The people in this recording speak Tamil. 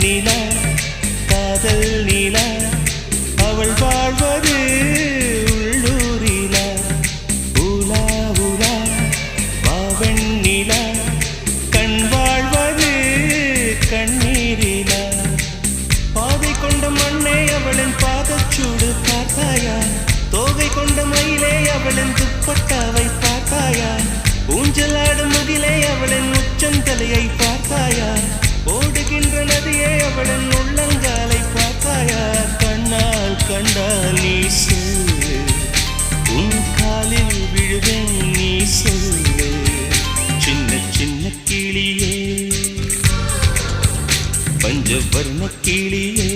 நிலா காதல் நிலா அவள் வாழ்வது உள்ளூரிலா உலா உலா வாவன் நிலா கண் வாழ்வது கண்ணீரிலா பாதை கொண்ட மண்ணே அவளின் பாதச்சூடு பார்த்தாயா தோகை கொண்ட மயிலே அவளின் துப்பட்டாவை பார்த்தாயா ஊஞ்சலாடும் முகிலே அவளின் உச்சந்தலையை பார்த்தாயா ஓடுகின்ற நதியே அவளின் உள்ளங்காலை பார்த்தாயா கண்ணால் கண்டால் நீ சொல்லு உன் காலில் விழுவேன் நீ சொல்லு சின்ன சின்ன கிளியே பஞ்சவர்ண கிளியே